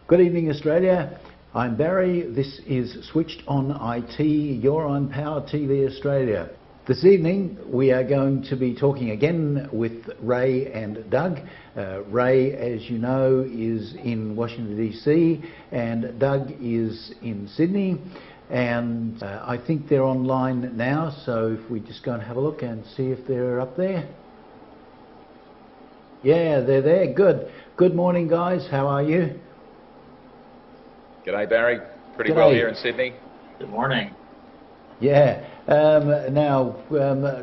Good evening, Australia. I'm Barry. This is Switched On IT. You're on Power TV Australia. This evening we are going to be talking again with Ray and Doug. Ray, as you know, is in Washington DC and Doug is in Sydney, and I think they're online now, so if we just go and have a look and see if they're up there. Yeah, they're there. Good. Good morning, guys. How are you? G'day, Barry. Pretty G'day. well here in Sydney. Good morning. Yeah. Now,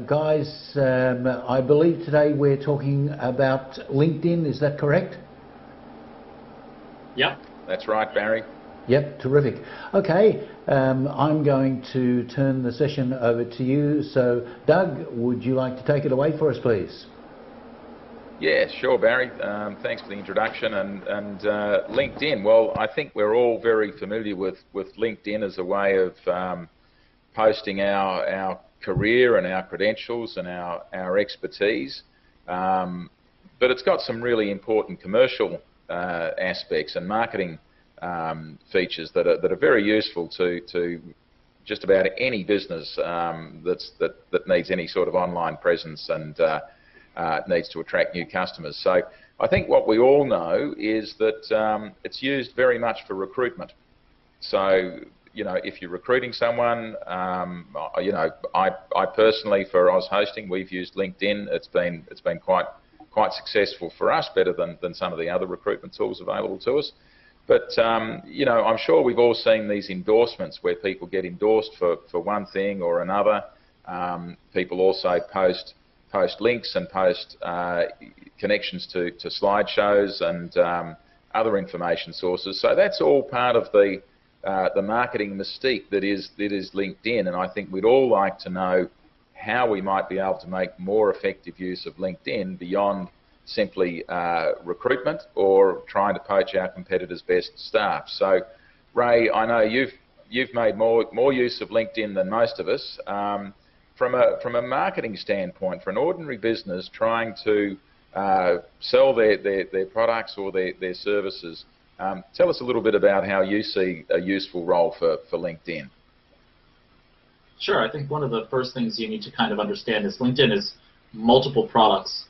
guys, I believe today we're talking about LinkedIn. Is that correct? Yep. That's right, Barry. Yep, terrific. Okay, I'm going to turn the session over to you. So, Doug, would you like to take it away for us, please? Yeah, sure, Barry. Thanks for the introduction. And LinkedIn, well, I think we're all very familiar with LinkedIn as a way of posting our career and our credentials and our expertise. But it's got some really important commercial aspects and marketing features that are very useful to just about any business that needs any sort of online presence and needs to attract new customers. So I think what we all know is that it's used very much for recruitment. So, you know, if you're recruiting someone, you know, I personally, for Oz Hosting, we've used LinkedIn. It's been quite successful for us, better than some of the other recruitment tools available to us. But you know, I'm sure we've all seen these endorsements where people get endorsed for one thing or another. People also post links and post connections to slideshows and other information sources. So that's all part of the marketing mystique that is LinkedIn. And I think we'd all like to know how we might be able to make more effective use of LinkedIn beyond simply recruitment or trying to poach our competitors' best staff. So, Ray, I know you've made more use of LinkedIn than most of us. From a marketing standpoint, for an ordinary business trying to sell their products or their services, tell us a little bit about how you see a useful role for LinkedIn. Sure. I think one of the first things you need to kind of understand is LinkedIn is multiple products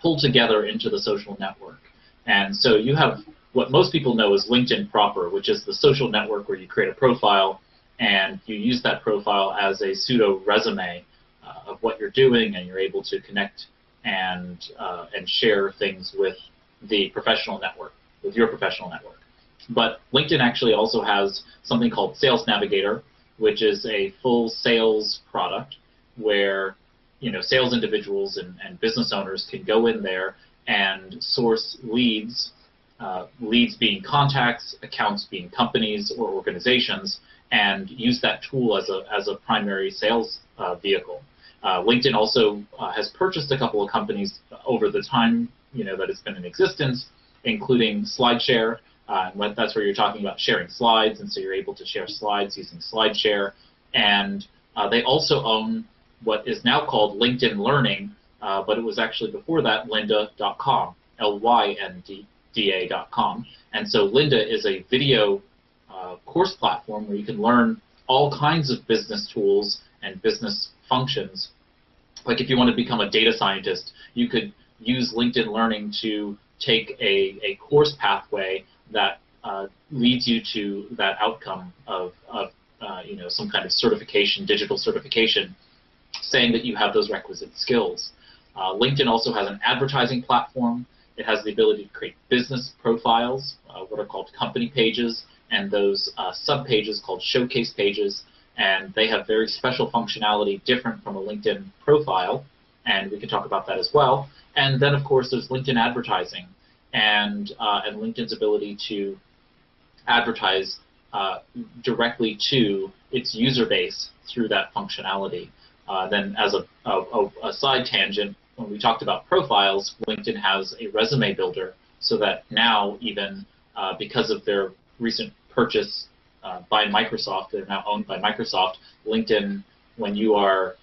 pulled together into the social network. And so you have what most people know as LinkedIn proper, which is the social network where you create a profile and you use that profile as a pseudo resume of what you're doing, and you're able to connect and share things with the professional network, with your professional network. But LinkedIn actually also has something called Sales Navigator, which is a full sales product where, you know, sales individuals and business owners can go in there and source leads, leads being contacts, accounts being companies or organizations, and use that tool as a primary sales vehicle. LinkedIn also has purchased a couple of companies over the time, you know, that it's been in existence, including SlideShare. That's where you're talking about sharing slides, and so you're able to share slides using SlideShare. And they also own what is now called LinkedIn Learning, but it was actually before that lynda.com, Lynda.com. And so Lynda is a video course platform where you can learn all kinds of business tools and business functions. Like if you want to become a data scientist, you could use LinkedIn Learning to take a course pathway that leads you to that outcome of you know, some kind of certification, digital certification, saying that you have those requisite skills. LinkedIn also has an advertising platform. It has the ability to create business profiles, what are called company pages, and those sub-pages called showcase pages, and they have very special functionality different from a LinkedIn profile, and we can talk about that as well. And then, of course, there's LinkedIn advertising, and LinkedIn's ability to advertise directly to its user base through that functionality. Then as a side tangent, when we talked about profiles, LinkedIn has a resume builder, so that now even because of their recent purchase by Microsoft, they're now owned by Microsoft, LinkedIn, when you are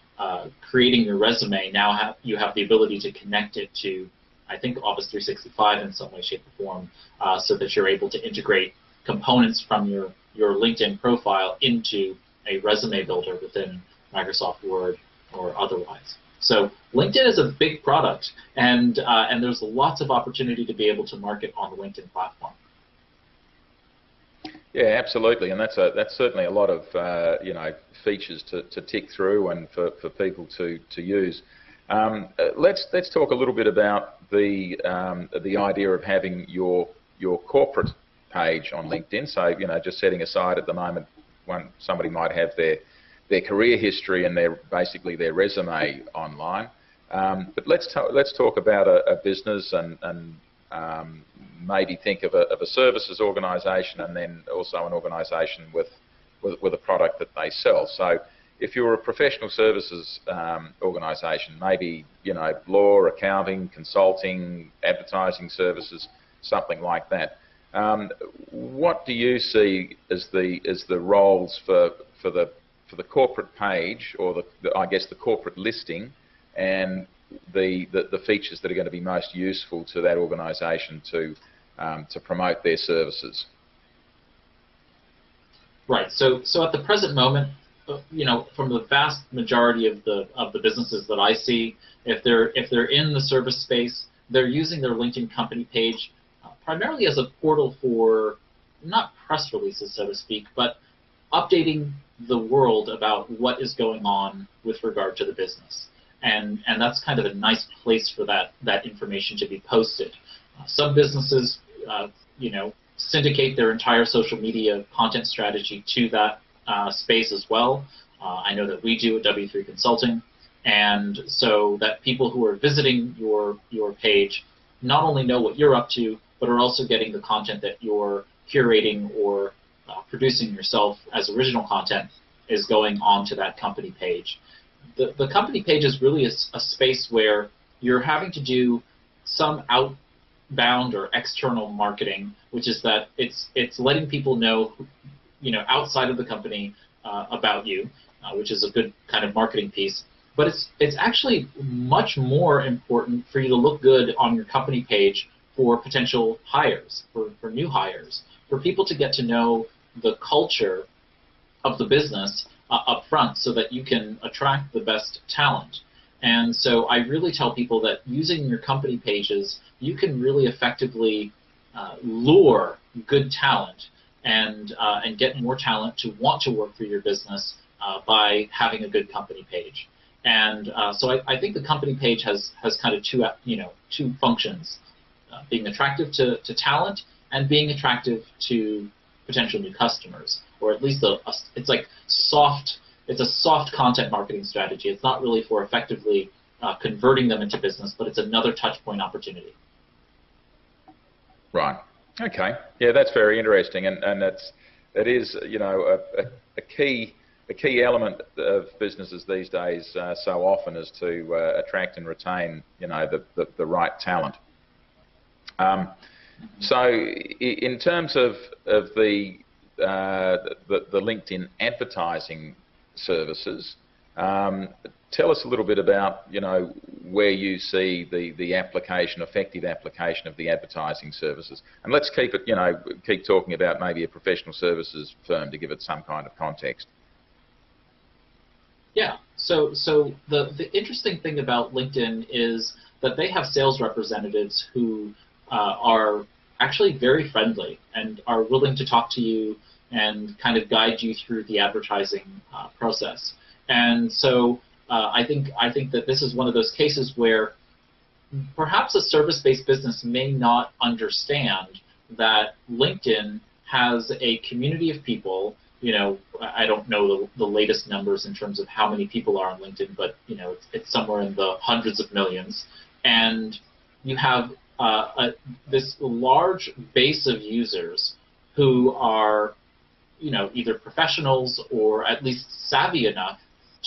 creating your resume, now you have the ability to connect it to I think Office 365 in some way, shape, or form, so that you're able to integrate components from your LinkedIn profile into a resume builder within Microsoft Word or otherwise. So LinkedIn is a big product, and there's lots of opportunity to be able to market on the LinkedIn platform. Yeah, absolutely, and that's certainly a lot of features to tick through and for people to use. Let's talk a little bit about the idea of having your corporate page on LinkedIn. So just setting aside at the moment when somebody might have their career history and basically their resume online. But let's talk about a business and maybe think of a services organisation, and then also an organisation with a product that they sell. So if you're a professional services organisation, maybe law, accounting, consulting, advertising services, something like that. What do you see as the roles for the corporate page, or I guess the corporate listing, and the features that are going to be most useful to that organisation to promote their services? Right. So at the present moment, from the vast majority of the businesses that I see, if they're in the service space, they're using their LinkedIn company page primarily as a portal for not press releases, so to speak, but updating the world about what is going on with regard to the business. And that's kind of a nice place for that information to be posted. Some businesses, syndicate their entire social media content strategy to that space as well. I know that we do at W3 Consulting, and so that people who are visiting your page not only know what you're up to, but are also getting the content that you're curating or producing yourself as original content is going onto that company page. The company page is really a space where you're having to do some outbound or external marketing, which is that it's letting people know, outside of the company about you, which is a good kind of marketing piece. But it's actually much more important for you to look good on your company page for potential hires, for new hires, for people to get to know the culture of the business up front, so that you can attract the best talent. And so I really tell people that using your company pages, you can really effectively lure good talent and get more talent to want to work for your business by having a good company page. And so I think the company page has kind of two functions: being attractive to talent and being attractive to potential new customers, or at least it's a soft content marketing strategy. It's not really for effectively converting them into business, but it's another touch point opportunity. Right. Okay. Yeah, that's very interesting, and it is a key element of businesses these days so often is to attract and retain the right talent. So in terms of the LinkedIn advertising services, tell us a little bit about where you see the effective application of the advertising services, and let's keep talking about maybe a professional services firm to give it some kind of context. Yeah. So the interesting thing about LinkedIn is that they have sales representatives who are actually very friendly and are willing to talk to you and kind of guide you through the advertising process. And so I think that this is one of those cases where perhaps a service-based business may not understand that LinkedIn has a community of people. I don't know the latest numbers in terms of how many people are on LinkedIn, but it's somewhere in the hundreds of millions. And you have this large base of users who are, either professionals or at least savvy enough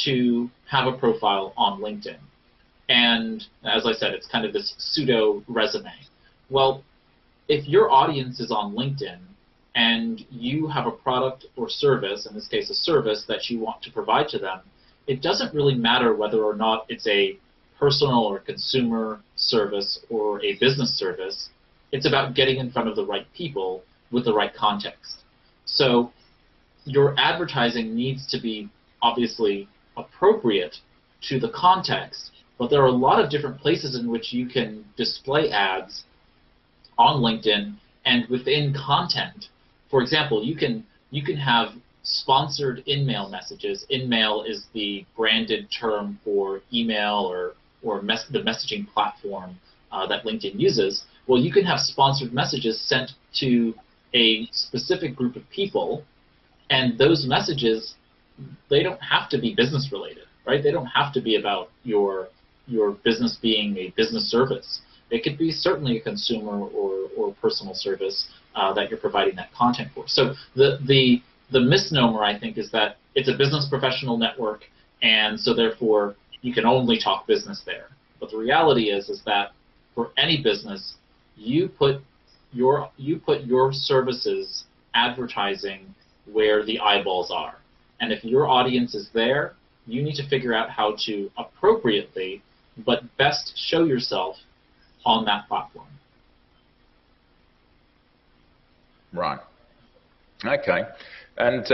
to have a profile on LinkedIn. And as I said, it's kind of this pseudo resume. Well, if your audience is on LinkedIn and you have a product or service, in this case a service, that you want to provide to them, it doesn't really matter whether or not it's a personal or consumer service or a business service. It's about getting in front of the right people with the right context. So your advertising needs to be obviously appropriate to the context, but there are a lot of different places in which you can display ads on LinkedIn and within content. For example, you can have sponsored in-mail messages. In-mail is the branded term for email or the messaging platform that LinkedIn uses. Well, you can have sponsored messages sent to a specific group of people, and those messages, they don't have to be business related, right? They don't have to be about your business being a business service. It could be certainly a consumer or personal service that you're providing that content for. So the misnomer, I think, is that it's a business professional network, and so therefore you can only talk business there. But the reality is that for any business, you put your services advertising where the eyeballs are. And if your audience is there, you need to figure out how to appropriately but best show yourself on that platform. Right. Okay. And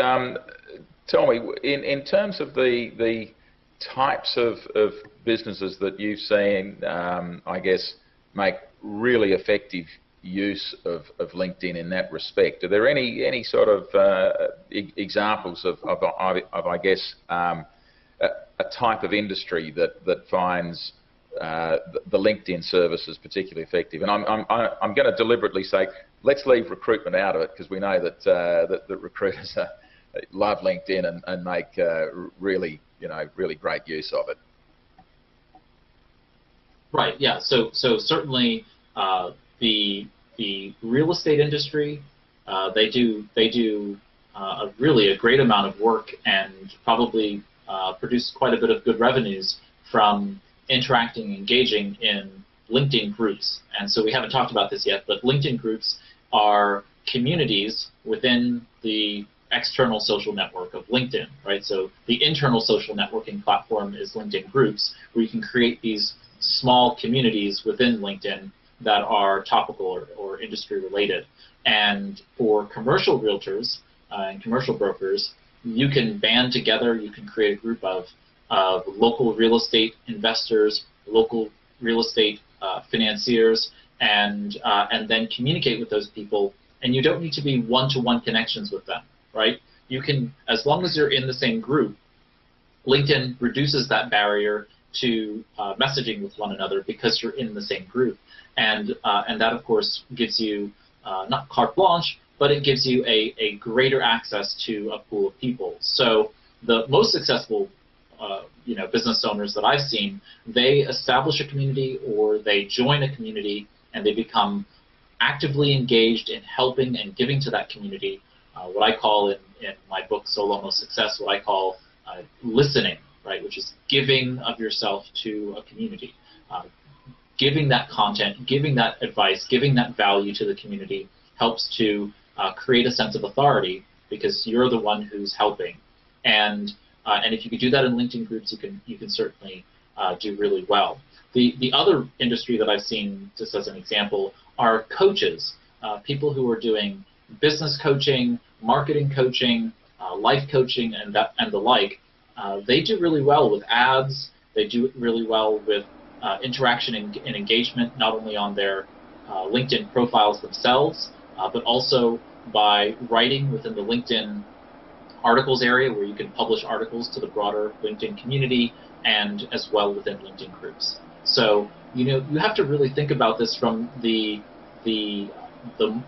tell me, in terms of the types of businesses that you've seen, I guess, make really effective use of LinkedIn in that respect, are there any sort of examples of I guess, a type of industry that finds the LinkedIn services particularly effective? And I'm going to deliberately say, let's leave recruitment out of it, because we know that recruiters love LinkedIn and make really great use of it. Right. Yeah. So certainly the real estate industry, they do really a great amount of work and probably produce quite a bit of good revenues from interacting and engaging in LinkedIn groups. And so we haven't talked about this yet, but LinkedIn groups are communities within the external social network of LinkedIn, right? So the internal social networking platform is LinkedIn groups, where you can create these small communities within LinkedIn that are topical or industry related. And for commercial realtors and commercial brokers, you can band together, you can create a group of local real estate investors, local real estate financiers, and then communicate with those people. And you don't need to be one-to-one connections with them, right? You can, as long as you're in the same group, LinkedIn reduces that barrier to messaging with one another because you're in the same group. And that, of course, gives you not carte blanche, but it gives you a greater access to a pool of people. So the most successful business owners that I've seen, they establish a community or they join a community and they become actively engaged in helping and giving to that community, what I call in my book, So Almost Success, what I call listening, right, which is giving of yourself to a community. Giving that content, giving that advice, giving that value to the community helps to create a sense of authority because you're the one who's helping. And if you could do that in LinkedIn groups, you can certainly do really well. The other industry that I've seen, just as an example, are coaches, people who are doing business coaching, marketing coaching, life coaching, and the like. They do really well with ads. They do really well with interaction and engagement, not only on their LinkedIn profiles themselves, but also by writing within the LinkedIn articles area, where you can publish articles to the broader LinkedIn community, and as well within LinkedIn groups. So you have to really think about this from the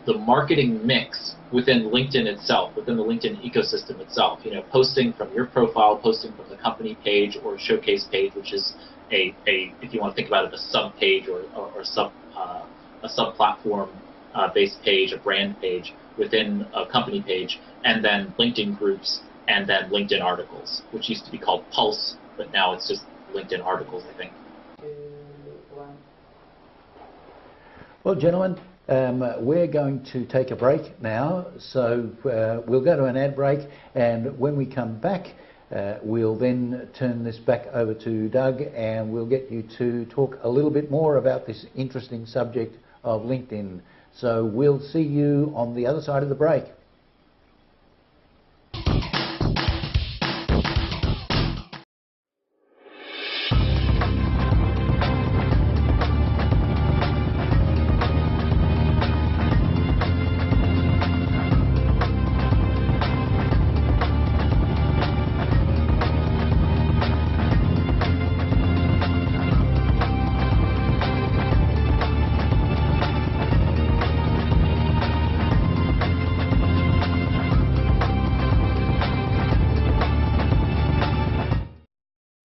marketing mix within LinkedIn itself, within the LinkedIn ecosystem itself. Posting from your profile, posting from the company page or showcase page, which is if you want to think about it, a sub page or a sub platform based page, a brand page within a company page, and then LinkedIn groups, and then LinkedIn articles, which used to be called Pulse, but now it's just LinkedIn articles, I think. Well, gentlemen, we're going to take a break now, so we'll go to an ad break, and when we come back, We'll then turn this back over to Doug, and we'll get you to talk a little bit more about this interesting subject of LinkedIn. So we'll see you on the other side of the break.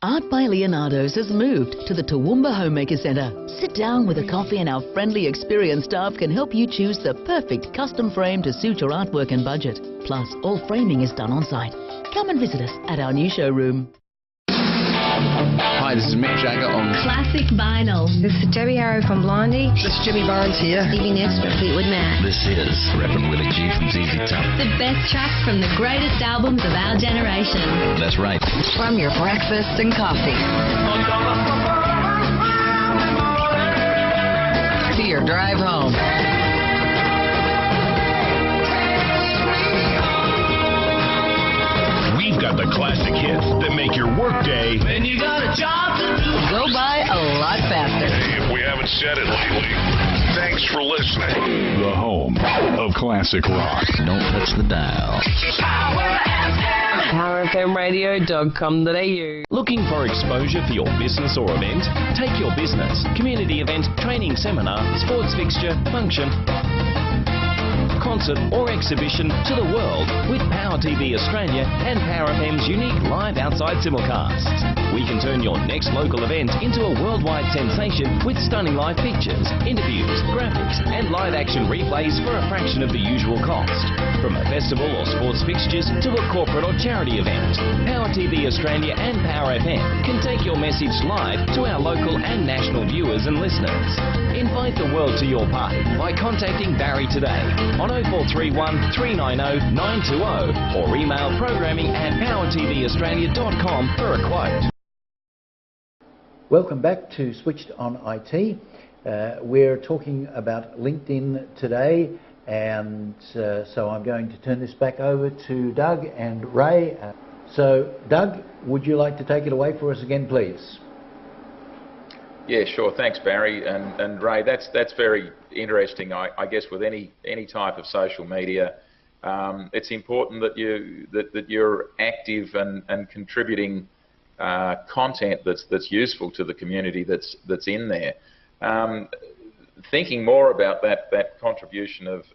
Art by Leonardo's has moved to the Toowoomba Homemaker Centre. Sit down with a coffee and our friendly, experienced staff can help you choose the perfect custom frame to suit your artwork and budget. Plus, all framing is done on site. Come and visit us at our new showroom. Hi, this is Mick Jagger on Classic Vinyl. This is Debbie Harrow from Blondie. This is Jimmy Barnes here. Stevie Nicks from Fleetwood Mac. This is Reverend Willie G from ZZ Top. The best tracks from the greatest albums of our generation. That's right. From your breakfast and coffee to your drive home. We've got the classic hits that make your workday And you got a job to do. Go by a lot faster. If we haven't said it lately, thanks for listening. The home of classic rock. Don't touch the dial. PowerFMRadio.com.au. Looking for exposure for your business or event? Take your business, community event, training seminar, sports fixture, function, concert or exhibition to the world with Power TV Australia and Power FM's unique live outside simulcasts. We can turn your next local event into a worldwide sensation with stunning live pictures, interviews, graphics and live action replays for a fraction of the usual cost. From a festival or sports fixtures to a corporate or charity event, Power TV Australia and Power FM can take your message live to our local and national viewers and listeners. Invite the world to your party by contacting Barry today on 0431 390 920 or email programming@powertvaustralia.com for a quote. Welcome back to Switched on IT. We're talking about LinkedIn today, and so I'm going to turn this back over to Doug and Ray. So, Doug, would you like to take it away for us again, please? Yeah, sure. Thanks, Barry and Ray. That's very interesting. I guess with any type of social media, it's important that you're active and contributing content that's useful to the community that's in there. Thinking more about that contribution of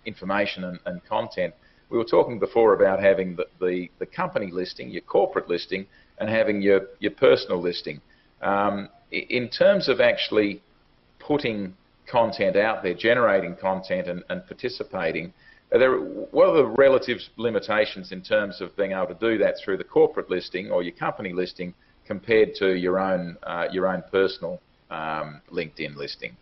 information and content, we were talking before about having the company listing, your corporate listing, and having your personal listing. In terms of actually putting content out there, generating content and participating, what are the relative limitations in terms of being able to do that through the corporate listing or your company listing compared to your own personal LinkedIn listing?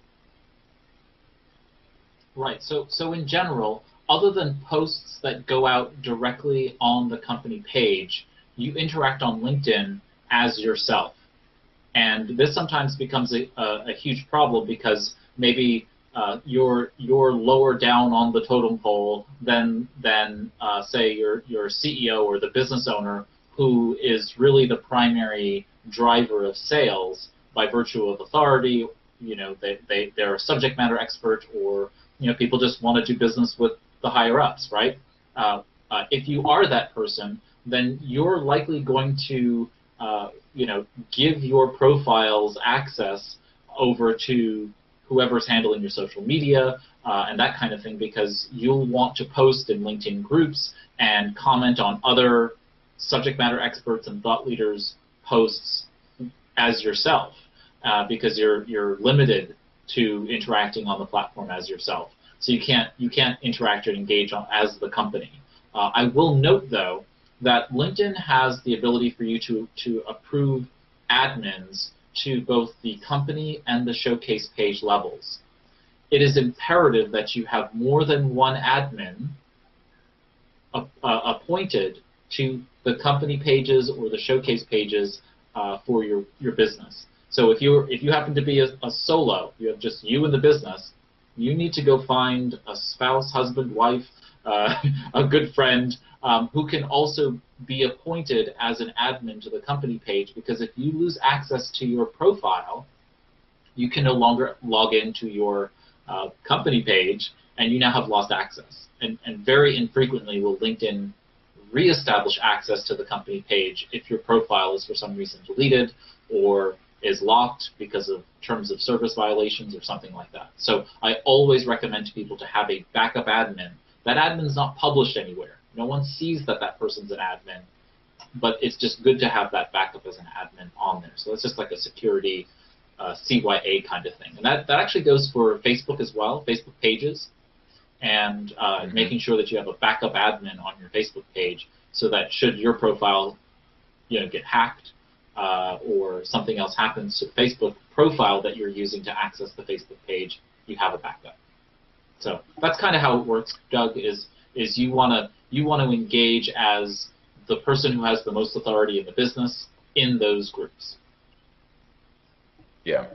Right. So in general, other than posts that go out directly on the company page, you interact on LinkedIn as yourself. And this sometimes becomes a huge problem because maybe you're lower down on the totem pole than say your CEO or the business owner, who is really the primary driver of sales by virtue of authority. You know, they're a subject matter expert, or people just want to do business with the higher ups, right? If you are that person, then you're likely going to give your profiles access over to whoever's handling your social media and that kind of thing, because you'll want to post in LinkedIn groups and comment on other subject matter experts and thought leaders' posts as yourself, because you're limited to interacting on the platform as yourself. So you can't interact or engage as the company. I will note, though, that LinkedIn has the ability for you to approve admins to both the company and the showcase page levels. It is imperative that you have more than one admin appointed to the company pages or the showcase pages for your business. So if you happen to be a solo, you have just you and the business, you need to go find a spouse, husband, wife, a good friend who can also be appointed as an admin to the company page, because if you lose access to your profile, you can no longer log into your company page, and you now have lost access. And very infrequently will LinkedIn reestablish access to the company page if your profile is for some reason deleted or is locked because of terms of service violations or something like that. So I always recommend to people to have a backup admin. That admin's not published anywhere. No one sees that that person's an admin, but it's just good to have that backup as an admin on there. So it's just like a security CYA kind of thing. And that actually goes for Facebook as well, Facebook pages, and making sure that you have a backup admin on your Facebook page so that should your profile get hacked, or something else happens to the Facebook profile that you're using to access the Facebook page, you have a backup. So that's kind of how it works, Doug, is you want to engage as the person who has the most authority in the business in those groups. Yeah.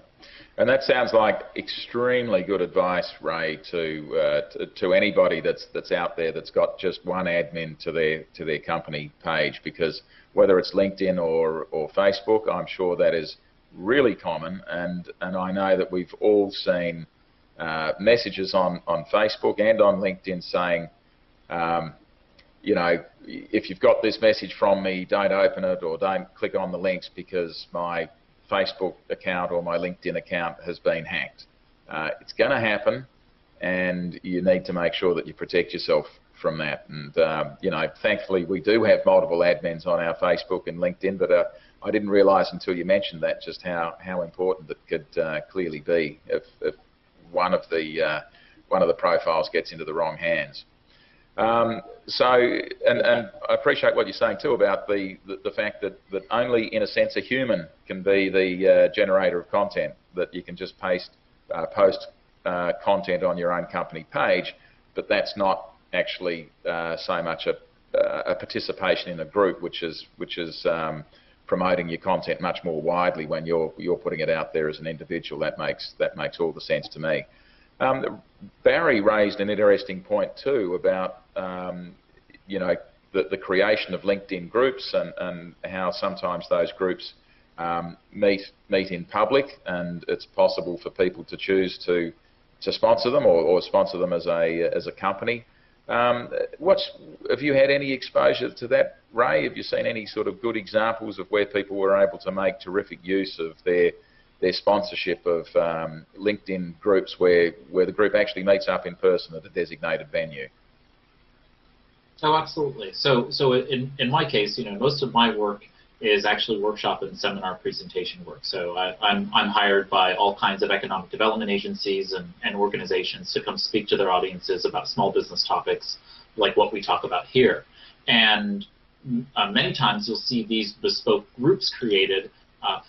And that sounds like extremely good advice, Ray, to anybody that's out there that's got just one admin to their company page, because whether it's LinkedIn or Facebook, I'm sure that is really common, and I know that we've all seen messages on Facebook and on LinkedIn saying, if you've got this message from me, don't open it or don't click on the links because my Facebook account or my LinkedIn account has been hacked. It's going to happen, and you need to make sure that you protect yourself from that. And thankfully we do have multiple admins on our Facebook and LinkedIn, but I didn't realise until you mentioned that just how important it could clearly be if one of the profiles gets into the wrong hands. So I appreciate what you're saying too about the fact that only, in a sense, a human can be the generator of content, that you can just post content on your own company page, but that's not actually so much a participation in a group, which is promoting your content much more widely when you're putting it out there as an individual. That makes all the sense to me. Barry raised an interesting point too about the creation of LinkedIn groups and how sometimes those groups meet in public, and it's possible for people to choose to sponsor them or sponsor them as a company. Have you had any exposure to that, Ray? Have you seen any sort of good examples of where people were able to make terrific use of their sponsorship of LinkedIn groups where the group actually meets up in person at a designated venue? Oh, absolutely. So in my case, most of my work is actually workshop and seminar presentation work. So I'm hired by all kinds of economic development agencies and organizations to come speak to their audiences about small business topics like what we talk about here. And many times you'll see these bespoke groups created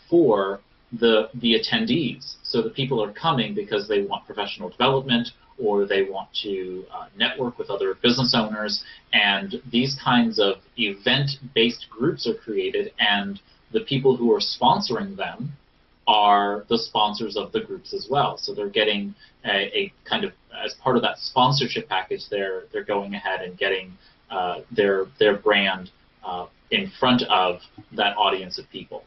for the attendees. So the people are coming because they want professional development, or they want to network with other business owners, and these kinds of event-based groups are created, and the people who are sponsoring them are the sponsors of the groups as well. So they're getting a kind of, as part of that sponsorship package, they're going ahead and getting their brand in front of that audience of people.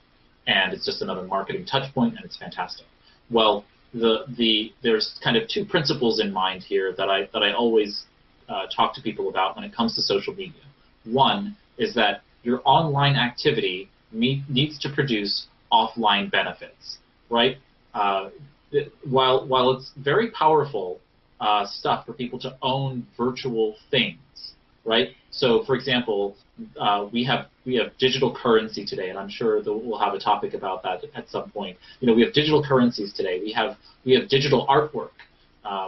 And it's just another marketing touch point, and it's fantastic. Well, there's kind of two principles in mind here that I always talk to people about when it comes to social media. One is that your online activity needs to produce offline benefits, right? While it's very powerful stuff for people to own virtual things, right? So, for example, we have digital currency today, and I'm sure that we'll have a topic about that at some point. We have digital currencies today. We have digital artwork.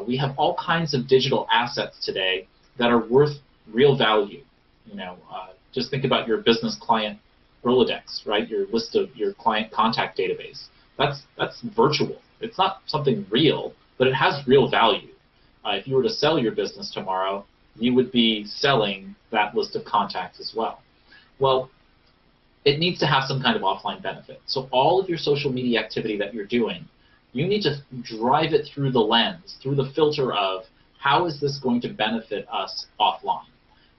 We have all kinds of digital assets today that are worth real value. Just think about your business client Rolodex, right? Your list of your client contact database. That's virtual. It's not something real, but it has real value. If you were to sell your business tomorrow, you would be selling that list of contacts as well. Well, it needs to have some kind of offline benefit. So all of your social media activity that you're doing, you need to drive it through the lens, through the filter of how is this going to benefit us offline.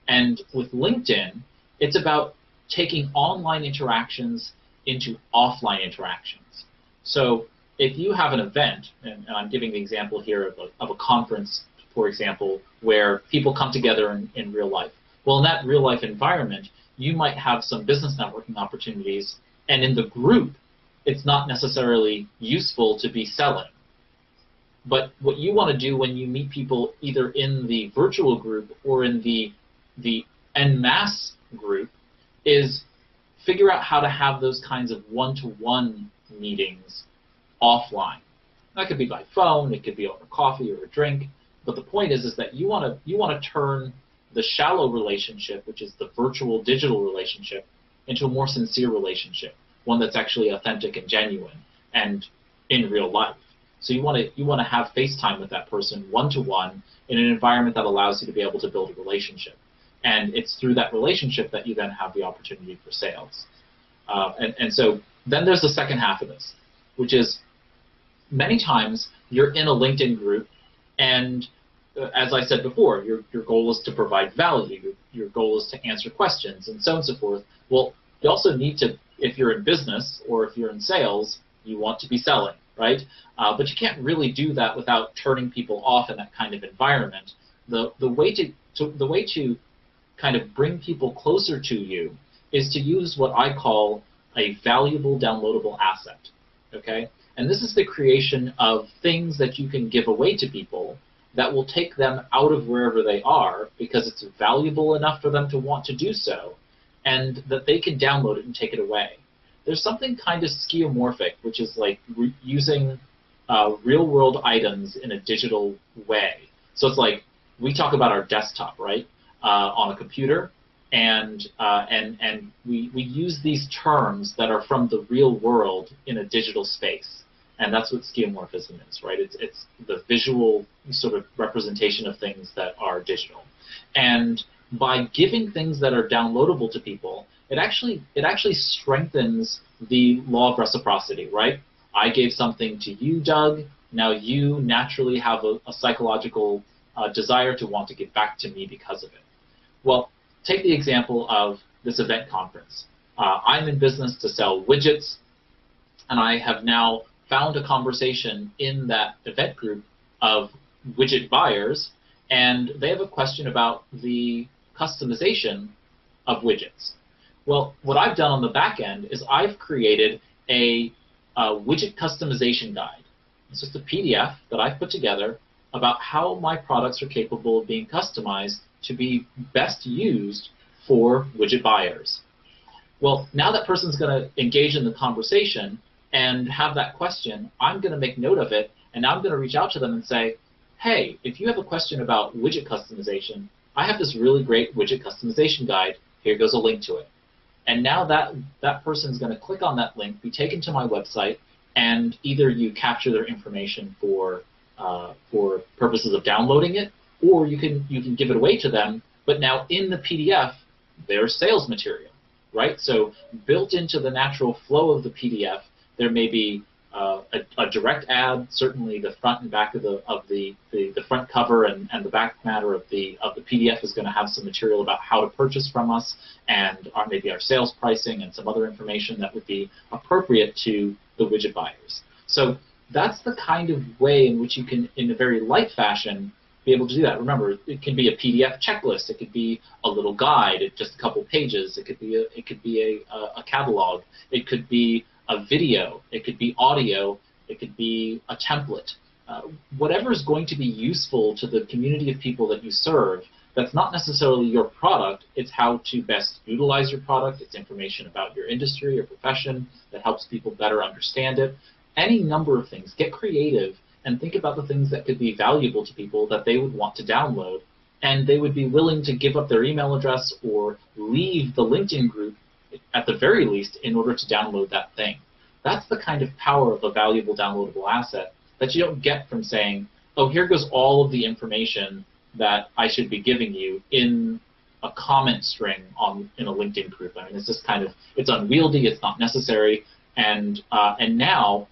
And with LinkedIn, it's about taking online interactions into offline interactions. So if you have an event, and I'm giving the example here of a conference, for example, where people come together in real life. Well, in that real life environment, you might have some business networking opportunities, and in the group, it's not necessarily useful to be selling. But what you want to do when you meet people either in the virtual group or in the en masse group is figure out how to have those kinds of one-to-one meetings offline. That could be by phone, it could be over coffee or a drink, but the point is that you want to turn the shallow relationship, which is the virtual digital relationship, into a more sincere relationship, one that's actually authentic and genuine and in real life. So you want to have FaceTime with that person one-to-one in an environment that allows you to be able to build a relationship. And it's through that relationship that you then have the opportunity for sales. And so then there's the second half of this, which is many times you're in a LinkedIn group, and as I said before, your goal is to provide value. Your goal is to answer questions and so on and so forth. Well, you also need to, if you're in business or if you're in sales, you want to be selling, right? But you can't really do that without turning people off in that kind of environment. The way to kind of bring people closer to you is to use what I call a valuable downloadable asset, okay? And this is the creation of things that you can give away to people that will take them out of wherever they are because it's valuable enough for them to want to do so, and that they can download it and take it away. There's something kind of skeuomorphic, which is like using real-world items in a digital way. So it's like we talk about our desktop, right, on a computer, and we use these terms that are from the real world in a digital space. And that's what skeuomorphism is, right? It's the visual sort of representation of things that are digital. And by giving things that are downloadable to people, it actually strengthens the law of reciprocity, right? I gave something to you, Doug. Now you naturally have a psychological desire to want to give back to me because of it. Well, take the example of this event conference. I'm in business to sell widgets, and I have now found a conversation in that event group of widget buyers, and they have a question about the customization of widgets. Well, what I've done on the back end is I've created a widget customization guide. It's just a PDF that I've put together about how my products are capable of being customized to be best used for widget buyers. Well, now that person's going to engage in the conversation and have that question, I'm going to make note of it, and I'm going to reach out to them and say, hey, if you have a question about widget customization, I have this really great widget customization guide. Here goes a link to it. And now that person's going to click on that link, be taken to my website, and either you capture their information for purposes of downloading it, or you can give it away to them, but now in the PDF, there's sales material, right? So built into the natural flow of the PDF, there may be a direct ad. Certainly, the front and back of the front cover and the back matter of the PDF is going to have some material about how to purchase from us, and maybe our sales pricing and some other information that would be appropriate to the widget buyers. So that's the kind of way in which you can, in a very light fashion, be able to do that. Remember, it can be a PDF checklist. It could be a little guide, just a couple pages. It could be a catalog. It could be a video, it could be audio, it could be a template. Whatever is going to be useful to the community of people that you serve, that's not necessarily your product, it's how to best utilize your product, it's information about your industry or profession that helps people better understand it. Any number of things. Get creative and think about the things that could be valuable to people that they would want to download, and they would be willing to give up their email address or leave the LinkedIn group at the very least, in order to download that thing. That's the kind of power of a valuable downloadable asset that you don't get from saying, oh, here goes all of the information that I should be giving you in a comment string in a LinkedIn group. I mean, it's just it's unwieldy, it's not necessary, and now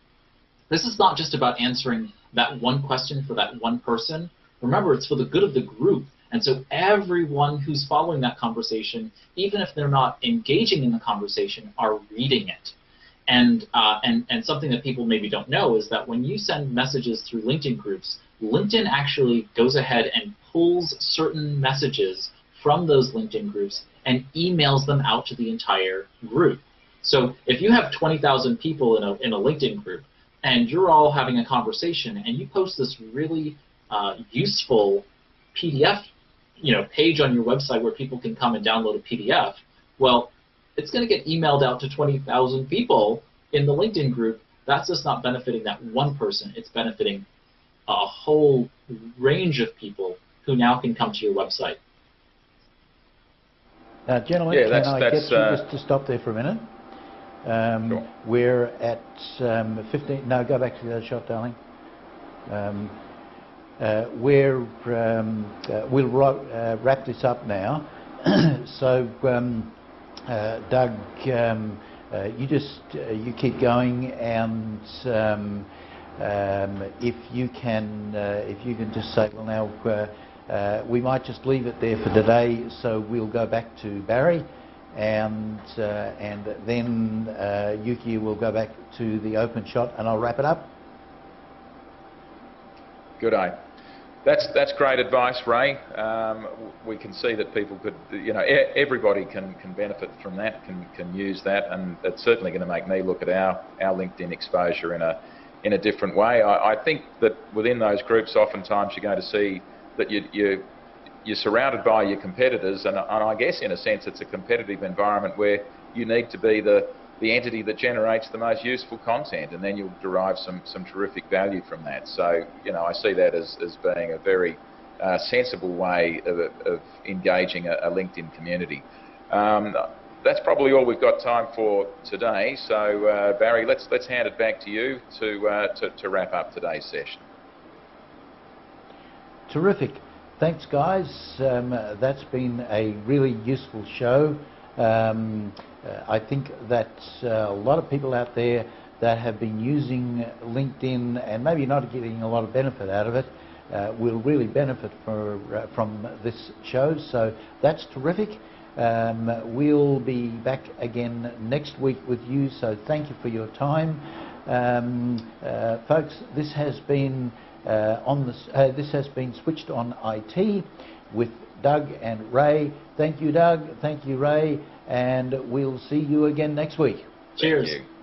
this is not just about answering that one question for that one person. Remember, it's for the good of the group. And so everyone who's following that conversation, even if they're not engaging in the conversation, are reading it. And something that people maybe don't know is that when you send messages through LinkedIn groups, LinkedIn actually goes ahead and pulls certain messages from those LinkedIn groups and emails them out to the entire group. So if you have 20,000 people in a LinkedIn group, and you're all having a conversation, and you post this really useful PDF, page on your website where people can come and download a PDF, well, it's going to get emailed out to 20,000 people in the LinkedIn group. That's just not benefiting that one person. It's benefiting a whole range of people who now can come to your website. Gentlemen, can I get you just to stop there for a minute? Sure. We're at 15. No, go back to the other shot, darling. We'll wrap this up now. So, Doug, you keep going, and if you can just say, well, now we might just leave it there for today. So we'll go back to Barry. And then Yuki will go back to the open shot, and I'll wrap it up. Good day. That's great advice, Ray. We can see that people could, everybody can benefit from that, can use that, and it's certainly going to make me look at our LinkedIn exposure in a different way. I think that within those groups, oftentimes you're going to see that you're surrounded by your competitors, and I guess in a sense it's a competitive environment where you need to be the entity that generates the most useful content, and then you'll derive some terrific value from that. So, I see that as being a very sensible way of engaging a LinkedIn community. That's probably all we've got time for today. So, Barry, let's hand it back to you to wrap up today's session. Terrific. Thanks, guys. That's been a really useful show. I think that a lot of people out there that have been using LinkedIn and maybe not getting a lot of benefit out of it will really benefit from this show. So that's terrific. We'll be back again next week with you. So thank you for your time, folks. This has been this has been Switched On IT with Doug and Ray. Thank you, Doug. Thank you, Ray. And we'll see you again next week. Cheers. Thank you.